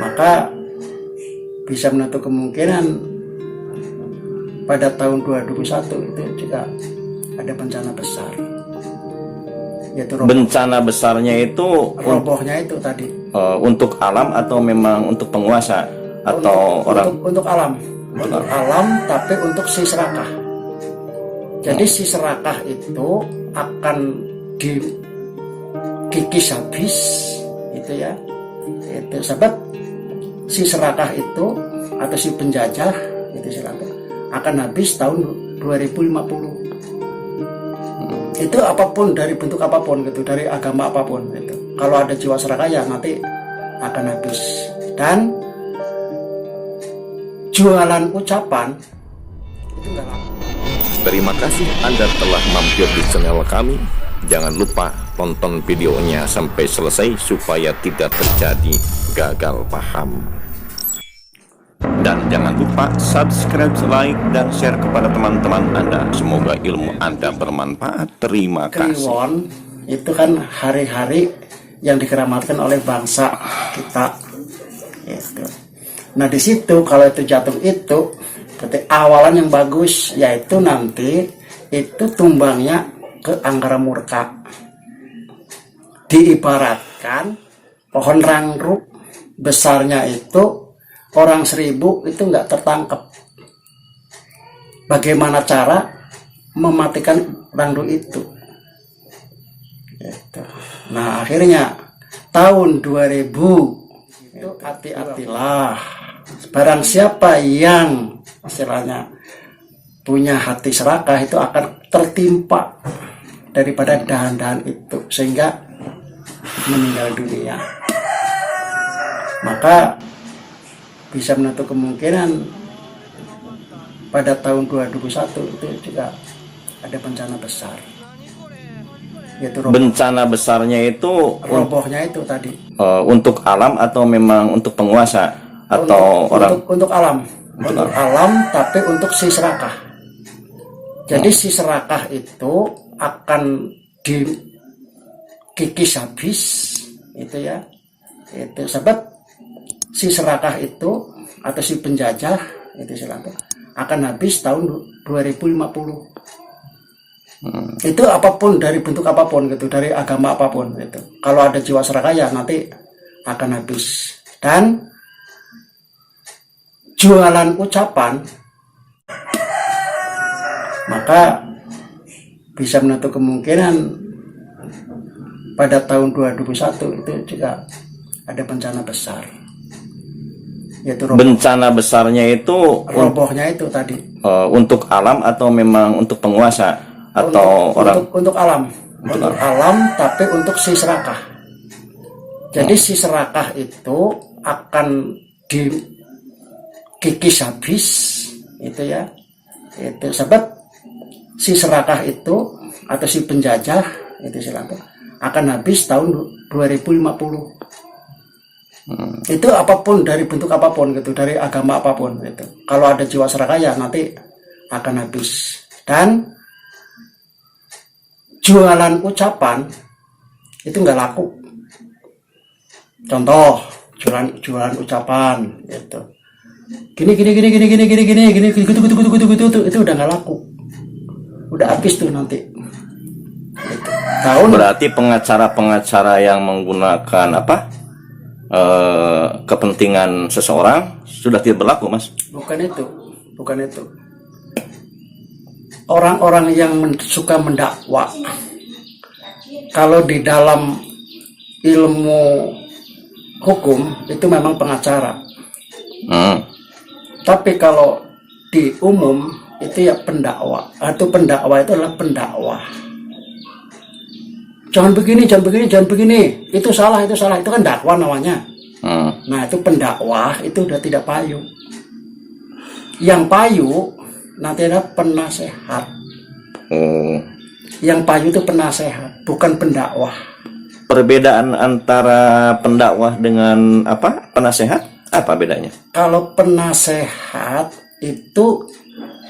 maka bisa menutup kemungkinan pada tahun 2021 itu juga ada bencana besar, yaitu bencana besarnya itu robohnya itu tadi untuk alam atau memang untuk penguasa atau untuk alam, tapi untuk si serakah. Jadi si serakah itu akan dikikis habis, itu ya, itu sebab si serakah itu atau si penjajah itu serakah akan habis tahun 2050. Itu apapun, dari bentuk apapun gitu, dari agama apapun gitu. Kalau ada jiwa serakah ya nanti akan habis. Dan jualan ucapan itu enggak laku. Terima kasih Anda telah mampir di channel kami. Jangan lupa tonton videonya sampai selesai supaya tidak terjadi gagal paham. Dan jangan lupa subscribe, like, dan share kepada teman-teman Anda. Semoga ilmu Anda bermanfaat. Terima kasih. Kliwon itu kan hari-hari yang dikeramatkan oleh bangsa kita. Gitu. Nah di situ kalau itu jatuh itu berarti awalan yang bagus, yaitu nanti itu tumbangnya ke Anggara Murka. Diibaratkan pohon rangruk besarnya itu orang 1000 itu nggak tertangkap. Bagaimana cara mematikan rangruk itu? Gitu. Nah akhirnya tahun 2000 itu hati-hatilah. Barang siapa yang istilahnya punya hati serakah itu akan tertimpa daripada dahan-dahan itu sehingga meninggal dunia. Maka bisa menutup kemungkinan pada tahun 2021 itu juga ada bencana besar, yaitu bencana besarnya itu robohnya itu tadi untuk alam atau memang untuk penguasa atau untuk alam, tapi untuk si serakah. Jadi si serakah itu akan dikikis habis, itu ya, itu sebab si serakah itu atau si penjajah itu serakah akan habis tahun 2050. Itu apapun, dari bentuk apapun gitu, dari agama apapun gitu. Kalau ada jiwa serakah ya nanti akan habis. Dan jualan ucapan maka bisa menutup kemungkinan pada tahun 2021 itu juga ada bencana besar, yaitu bencana besarnya itu robohnya itu tadi untuk alam atau memang untuk penguasa atau untuk alam, tapi untuk si serakah. Jadi si serakah itu akan dikikis habis, itu ya, itu sebab si serakah itu atau si penjajah itu serakah akan habis tahun 2050. Itu apapun, dari bentuk apapun gitu, dari agama apapun gitu. Kalau ada jiwa serakah ya nanti akan habis. Dan jualan ucapan itu nggak laku. Contoh jualan ucapan gitu. Gini itu udah nggak laku. Udah habis tuh nanti. Gitu. Berarti pengacara-pengacara yang menggunakan kepentingan seseorang sudah tidak berlaku, Mas? Bukan itu. Orang-orang yang suka mendakwa, kalau di dalam ilmu hukum itu memang pengacara. Tapi kalau di umum itu ya pendakwa, atau pendakwa itu adalah pendakwah. Jangan begini, itu salah, itu kan dakwah namanya. Nah itu pendakwah itu udah tidak payu. Yang payu nanti ada penasehat. Yang payu itu penasehat, bukan pendakwah. Perbedaan antara pendakwah dengan penasehat apa bedanya? Kalau penasehat itu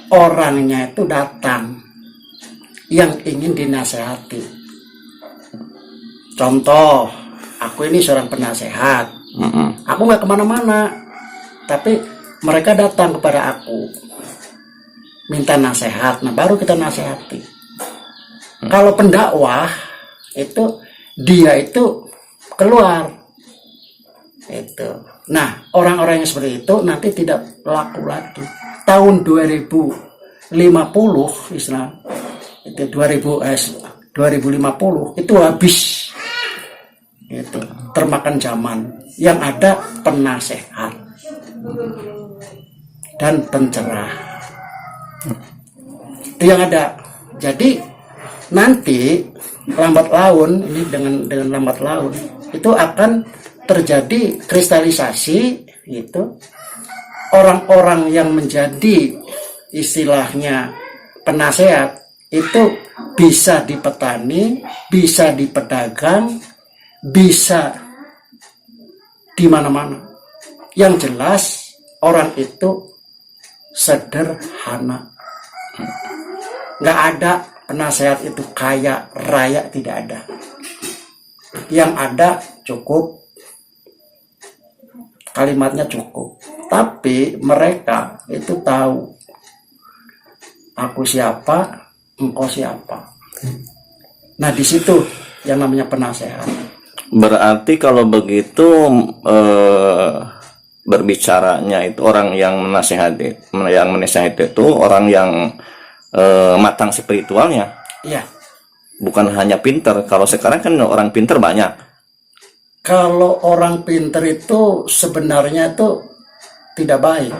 orangnya itu datang yang ingin dinasehati. Contoh, aku ini seorang penasehat, Aku nggak kemana-mana, tapi mereka datang kepada aku minta nasihat. Nah, baru kita nasihati. Kalau pendakwah itu dia itu keluar itu. Nah, orang-orang yang seperti itu nanti tidak laku lagi. Tahun 2050 Islam itu 2050 itu habis. Itu termakan zaman. Yang ada penasehat dan pencerah. Itu yang ada. Jadi nanti lambat laun ini dengan lambat laun itu akan terjadi kristalisasi itu orang-orang yang menjadi istilahnya penasehat itu bisa dipetani, bisa dipedagang, bisa di mana-mana. Yang jelas orang itu sederhana. Nggak ada penasehat itu kaya raya, tidak ada. Yang ada cukup, kalimatnya cukup. Tapi mereka itu tahu aku siapa, engkau siapa. Nah, di situ yang namanya penasehat. Berarti kalau begitu berbicaranya itu orang yang menasehati itu orang yang matang spiritualnya. Iya. Bukan hanya pinter. Kalau sekarang kan orang pinter banyak. Kalau orang pinter itu sebenarnya itu tidak baik.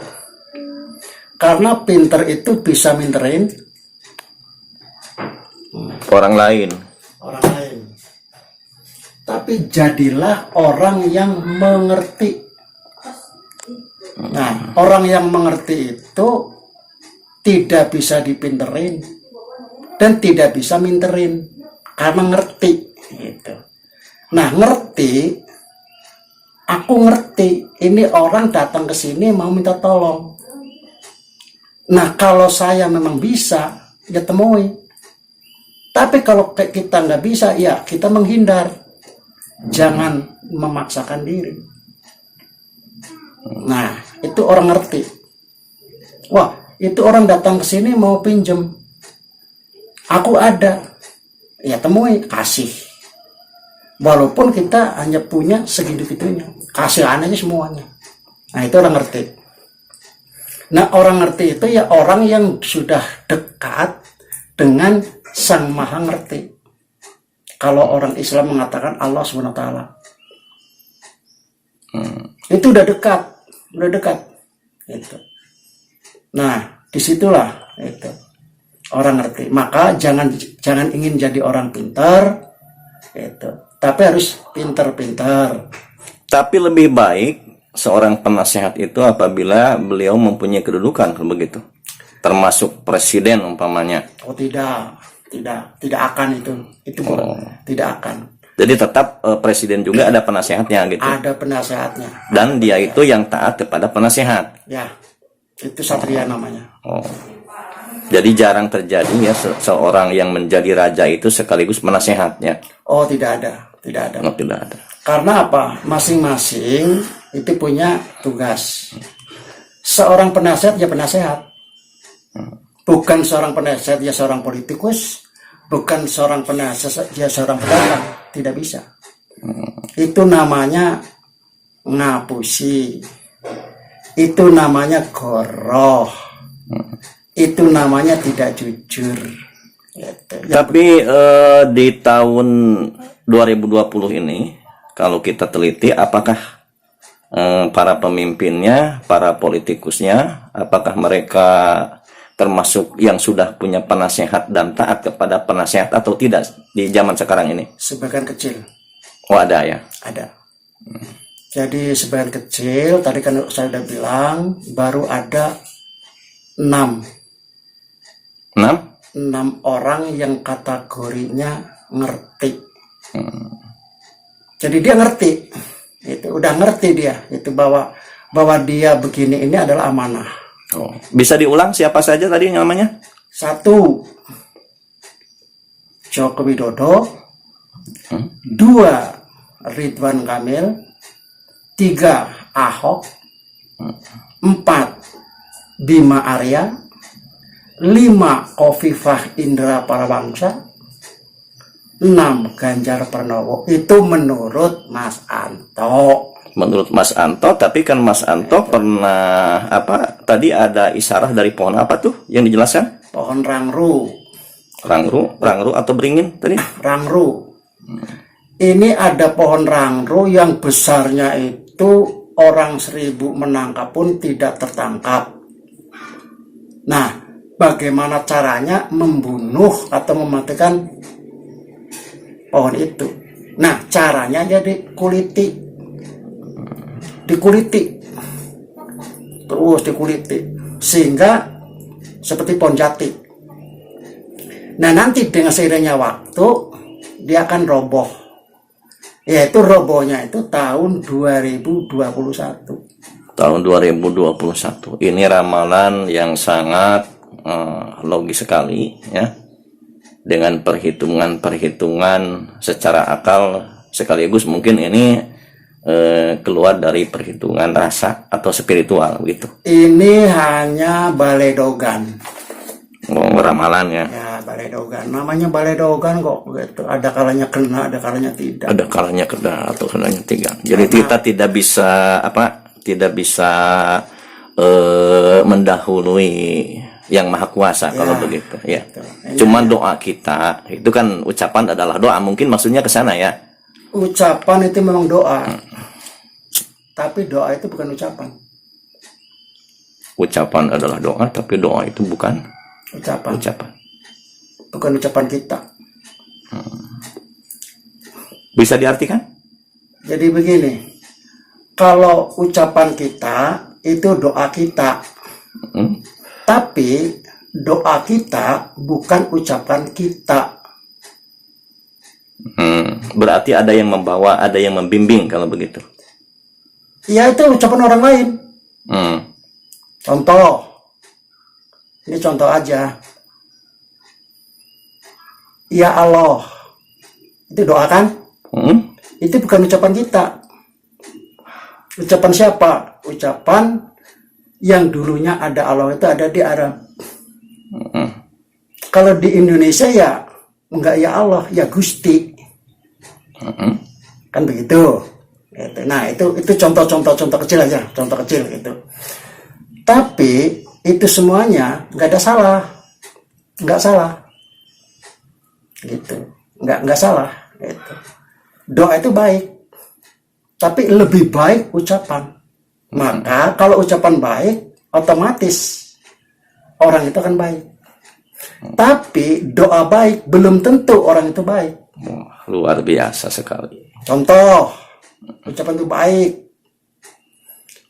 Karena pinter itu bisa minterin orang lain. Tapi jadilah orang yang mengerti. Nah, orang yang mengerti itu tidak bisa dipinterin dan tidak bisa minterin karena ngerti gitu. Nah, ngerti, aku ngerti ini orang datang ke sini mau minta tolong. Nah, kalau saya memang bisa, ya temui. Tapi kalau kita nggak bisa, ya kita menghindar. Jangan memaksakan diri. Nah, itu orang ngerti. Wah, itu orang datang ke sini mau pinjem. Aku ada. Ya temui, kasih. Walaupun kita hanya punya segitu-gitunya. Kasih aja semuanya. Nah, itu orang ngerti. Nah, orang ngerti itu ya orang yang sudah dekat dengan Sang Maha Ngerti. Kalau orang Islam mengatakan Allah SWT. Itu udah dekat. Itu. Nah, disitulah itu orang ngerti. Maka jangan ingin jadi orang pintar, itu. Tapi harus pintar-pintar. Tapi lebih baik seorang penasehat itu apabila beliau mempunyai kedudukan begitu, termasuk presiden umpamanya. Oh tidak akan itu tidak akan. Jadi tetap presiden juga ada penasehatnya gitu. Ada penasehatnya. Dan dia itu yang taat kepada penasehat. Ya, itu satria namanya. Oh. Jadi jarang terjadi ya seorang yang menjadi raja itu sekaligus penasehatnya. Oh tidak ada. Oh, tidak ada. Karena apa? Masing-masing itu punya tugas. Seorang penasehat ya penasehat. Bukan seorang penasehat ya seorang politikus. Bukan seorang penasehat ya seorang pedagang. Tidak bisa. Itu namanya ngapusi. Itu namanya goroh. Itu namanya tidak jujur. Gitu. Tapi di tahun 2020 ini, kalau kita teliti, apakah para pemimpinnya, para politikusnya, apakah mereka termasuk yang sudah punya penasehat dan taat kepada penasehat atau tidak di zaman sekarang ini? Sebagian kecil. Oh, ada ya? Ada. Jadi sebagian kecil, tadi kan saya sudah bilang, baru ada 6 orang yang kategorinya ngerti. Jadi dia ngerti, itu udah ngerti dia, itu bahwa dia begini ini adalah amanah. Oh. Bisa diulang siapa saja tadi namanya? 1, Joko Widodo. 2, Ridwan Kamil. 3 Ahok, 4 Bima Arya, 5 Khofifah Indra Parawangsa, 6 Ganjar Pranowo. Itu menurut Mas Anto. Menurut Mas Anto, tapi kan Mas Anto pernah apa? Tadi ada isyarah dari pohon apa tuh yang dijelaskan? Pohon rangru. Rangru atau beringin tadi? Rangru. Ini ada pohon rangru yang besarnya itu orang 1000 menangkap pun tidak tertangkap. Nah, bagaimana caranya membunuh atau mematikan pohon itu? Nah, caranya jadi dikuliti, terus dikuliti, sehingga seperti pohon jati. Nah, nanti dengan seiringnya waktu dia akan roboh. Yaitu robohnya itu tahun 2021. Tahun 2021. Ini ramalan yang sangat logis sekali ya. Dengan perhitungan secara akal, sekaligus mungkin ini keluar dari perhitungan rasa atau spiritual gitu. Ini hanya baledogan. Oh, ramalannya. Ya, baledogan. Namanya baledogan kok gitu. Ada kalanya kena, ada kalanya tidak. Ada kalanya kena atau kalanya tidak. Jadi kita tidak bisa tidak bisa mendahului yang maha kuasa Ya, kalau begitu ya. betul. Cuman doa kita itu kan ucapan adalah doa, mungkin maksudnya ke sana ya. Ucapan itu memang doa. Tapi doa itu bukan ucapan. Ucapan adalah doa, tapi doa itu bukan Ucapan. ucapan. Bukan ucapan kita. Bisa diartikan? Jadi begini. Kalau ucapan kita itu doa kita. Tapi doa kita bukan ucapan kita. Berarti ada yang membawa, ada yang membimbing kalau begitu. Ya itu ucapan orang lain. Contoh. Ini contoh aja. Ya Allah. Itu doa kan? Itu bukan ucapan kita. Ucapan siapa? Ucapan yang dulunya ada Allah itu ada di Arab. Kalau di Indonesia ya enggak ya Allah, ya Gusti. Kan begitu. Gitu. Nah, itu contoh kecil aja, contoh kecil gitu. Tapi itu semuanya enggak ada salah. Enggak salah. Gitu. Enggak salah gitu. Doa itu baik. Tapi lebih baik ucapan. Maka kalau ucapan baik, otomatis orang itu akan baik. Tapi doa baik belum tentu orang itu baik. Luar biasa sekali. Contoh, ucapan itu baik.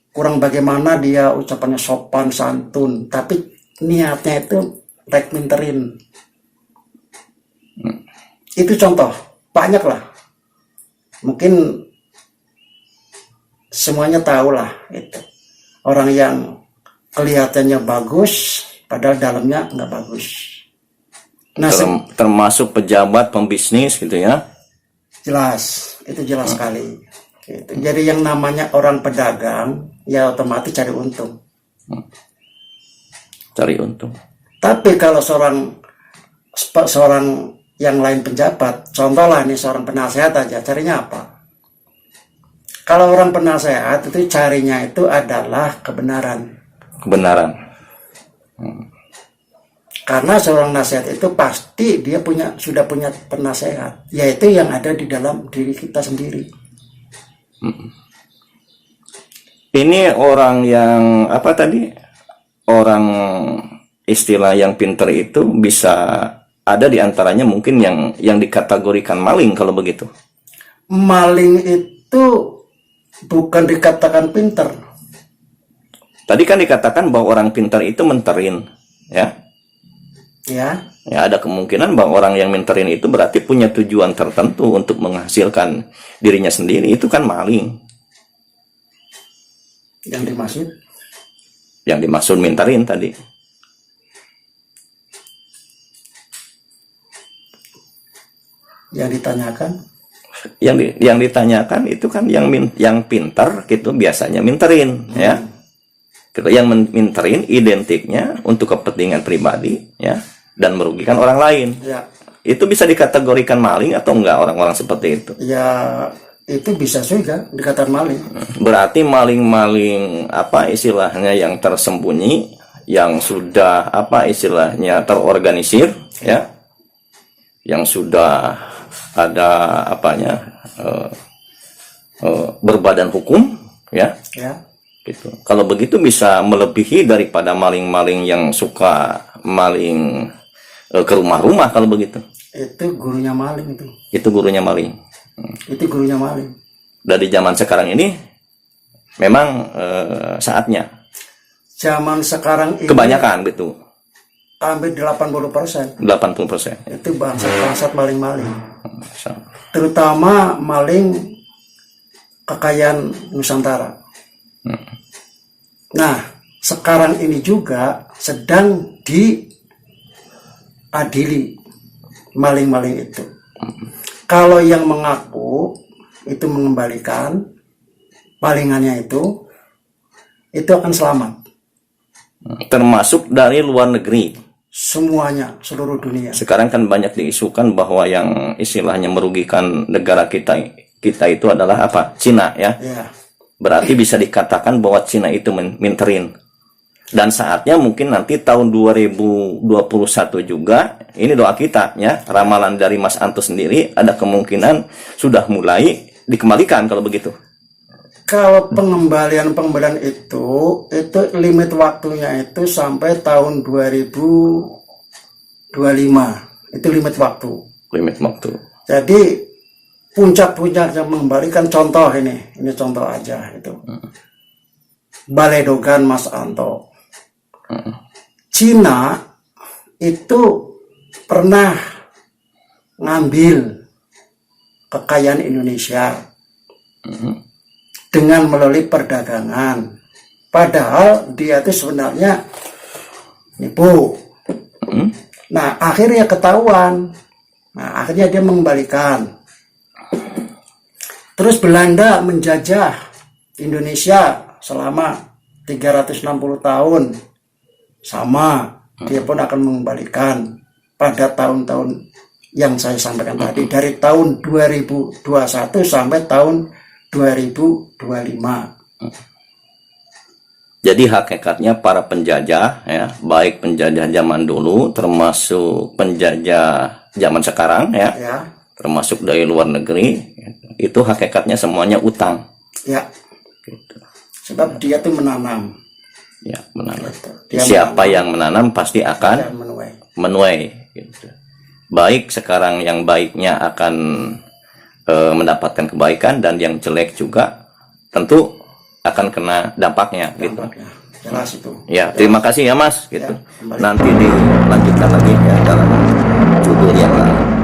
Kurang bagaimana dia ucapannya sopan, santun. Tapi niatnya itu rek minterin. Itu contoh, banyak lah. Mungkin semuanya tahu lah itu. Orang yang kelihatannya bagus, padahal dalamnya nggak bagus. Nah, termasuk pejabat, pembisnis gitu ya. Jelas, itu jelas sekali. Gitu. Jadi yang namanya orang pedagang, ya otomatis cari untung. Cari untung. Tapi kalau seorang yang lain pejabat, contohlah nih seorang penasehat aja, carinya apa? Kalau orang penasehat itu carinya itu adalah kebenaran. Karena seorang nasihat itu pasti dia sudah punya penasehat, yaitu yang ada di dalam diri kita sendiri. Ini orang yang apa tadi? Orang istilah yang pinter itu bisa ada di antaranya mungkin yang dikategorikan maling kalau begitu. Maling itu bukan dikatakan pinter. Tadi kan dikatakan bahwa orang pintar itu menterin, ya. Ya. Ya, ada kemungkinan bahwa orang yang menterin itu berarti punya tujuan tertentu untuk menghasilkan dirinya sendiri. Itu kan maling. Yang dimaksud menterin tadi. Yang ditanyakan yang ditanyakan itu kan yang pintar gitu biasanya minterin ya. Gitu, yang minterin identiknya untuk kepentingan pribadi ya dan merugikan orang lain. Ya. Itu bisa dikategorikan maling atau enggak orang-orang seperti itu? Ya, itu bisa juga dikatakan maling. Berarti maling-maling apa istilahnya yang tersembunyi, yang sudah apa istilahnya terorganisir ya. Yang sudah ada apanya berbadan hukum ya. Ya. Gitu. Kalau begitu bisa melebihi daripada maling-maling yang suka maling ke rumah-rumah kalau begitu. Itu gurunya maling itu. Itu gurunya maling. Itu gurunya maling. Dari zaman sekarang ini memang saatnya. Zaman sekarang ini Kebanyakan gitu. hampir 80%. 80%. Itu bangsat maling-maling. Terutama maling kekayaan Nusantara. Nah, sekarang ini juga sedang diadili maling-maling itu. Kalau yang mengaku itu mengembalikan palingannya itu akan selamat. Termasuk dari luar negeri. Semuanya, seluruh dunia. Sekarang kan banyak diisukan bahwa yang istilahnya merugikan negara kita itu adalah apa? Cina ya. Ya. Berarti bisa dikatakan bahwa Cina itu minterin. Dan saatnya mungkin nanti tahun 2021 juga, ini doa kita ya, ramalan dari Mas Anto sendiri ada kemungkinan sudah mulai dikembalikan kalau begitu. Kalau pengembalian itu limit waktunya itu sampai tahun 2025. Itu limit waktu. Limit waktu. Jadi puncak-puncak yang mengembalikan, contoh ini contoh aja itu. Balai Dogan Mas Anto. Cina itu pernah ngambil kekayaan Indonesia dengan melalui perdagangan, padahal dia itu sebenarnya nipu. Nah, akhirnya ketahuan. Nah, akhirnya dia mengembalikan. Terus Belanda menjajah Indonesia selama 360 tahun. Sama, dia pun akan mengembalikan pada tahun-tahun yang saya sampaikan tadi, dari tahun 2021 sampai tahun 2025. Jadi hakikatnya para penjajah ya, baik penjajah zaman dulu termasuk penjajah zaman sekarang ya, termasuk dari luar negeri, itu hakikatnya semuanya utang. Ya. Gitu. Sebab dia tuh menanam. Ya, menanam. Dia Siapa yang menanam pasti akan menuai. Gitu. Baik sekarang yang baiknya akan mendapatkan kebaikan, dan yang jelek juga tentu akan kena dampaknya. Gitu. Jelas itu. Ya, terima kasih ya Mas. Gitu. Ya, nanti dilanjutkan lagi ya dalam judul yang lain.